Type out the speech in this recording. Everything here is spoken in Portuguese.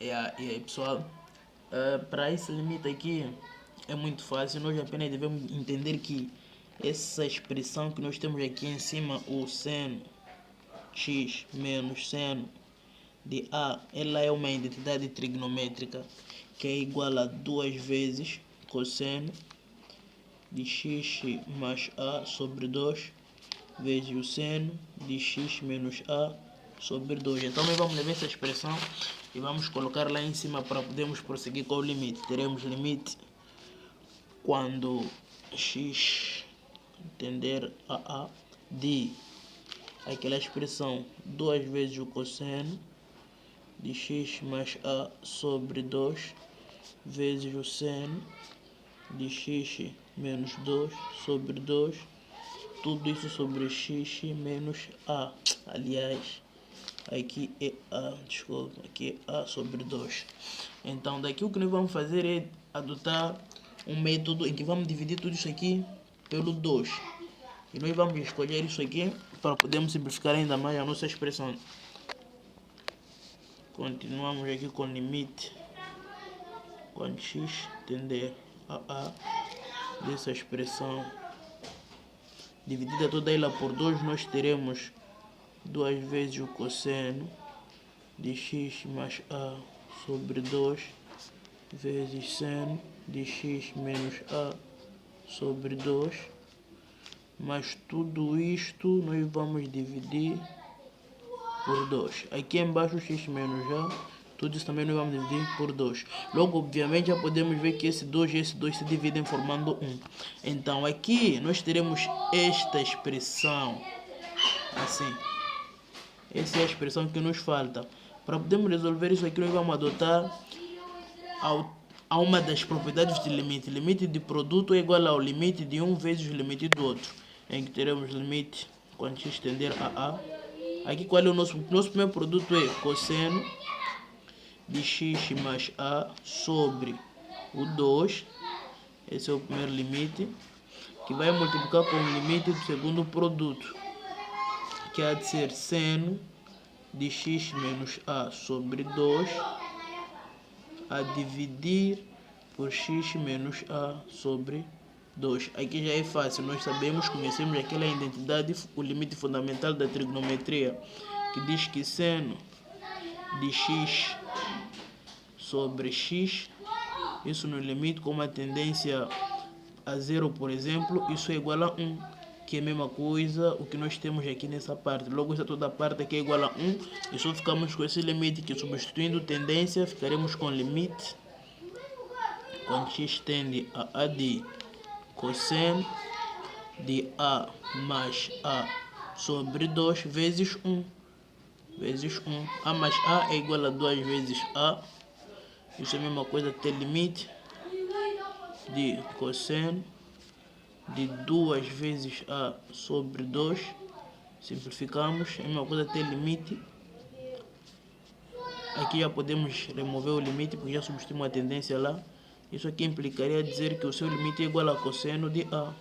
E aí, pessoal, para esse limite aqui é muito fácil. Nós apenas devemos entender que essa expressão que nós temos aqui em cima, o seno x menos seno de A, ela é uma identidade trigonométrica que é igual a 2 vezes cosseno de x mais A sobre 2 vezes o seno de x menos A sobre 2. Então nós vamos levar essa expressão e vamos colocar lá em cima para podermos prosseguir com o limite. Teremos limite quando x tender a A de aquela expressão 2 vezes o cosseno de x mais A sobre 2 vezes o seno de x menos 2 sobre 2, tudo isso sobre x menos A. Aliás, aqui é A, desculpa, aqui é A sobre 2. Então, daqui o que nós vamos fazer é adotar um método em que vamos dividir tudo isso aqui pelo 2. E nós vamos escolher isso aqui para podermos simplificar ainda mais a nossa expressão. Continuamos aqui com limite quando x tender a A dessa expressão dividida toda ela por 2, nós teremos 2 vezes o cosseno de x mais A sobre 2 vezes seno de x menos A sobre 2, mas tudo isto nós vamos dividir por 2. Aqui embaixo x menos A, tudo isso também nós vamos dividir por 2. Logo, obviamente, já podemos ver que esse 2 e esse 2 se dividem formando 1. Então, aqui nós teremos esta expressão assim. Essa é a expressão que nos falta. Para podermos resolver isso aqui, nós vamos adotar a uma das propriedades de limite. Limite de produto é igual ao limite de um vezes o limite do outro. Em que teremos limite quando x tender a A. Aqui qual é o nosso primeiro produto? É cosseno de x mais A sobre o 2. Esse é o primeiro limite, que vai multiplicar com o limite do segundo produto, que há de ser seno de x menos A sobre 2 a dividir por x menos A sobre 2. Aqui já é fácil, nós conhecemos aquela identidade, o limite fundamental da trigonometria, que diz que seno de x sobre x, isso no limite com uma tendência a 0, por exemplo, isso é igual a 1, que é a mesma coisa o que nós temos aqui nessa parte. Logo, essa toda parte aqui é igual a 1, e só ficamos com esse limite, que substituindo tendência, ficaremos com limite quando x tende a de cosseno de A mais A sobre 2 vezes 1. Vezes 1. A mais A é igual a 2 vezes A. Isso é a mesma coisa ter limite de cosseno de 2 vezes A sobre 2. Simplificamos. É a mesma coisa ter limite. Aqui já podemos remover o limite porque já substituímos a tendência lá. Isso aqui implicaria dizer que o seu limite é igual a cosseno de A.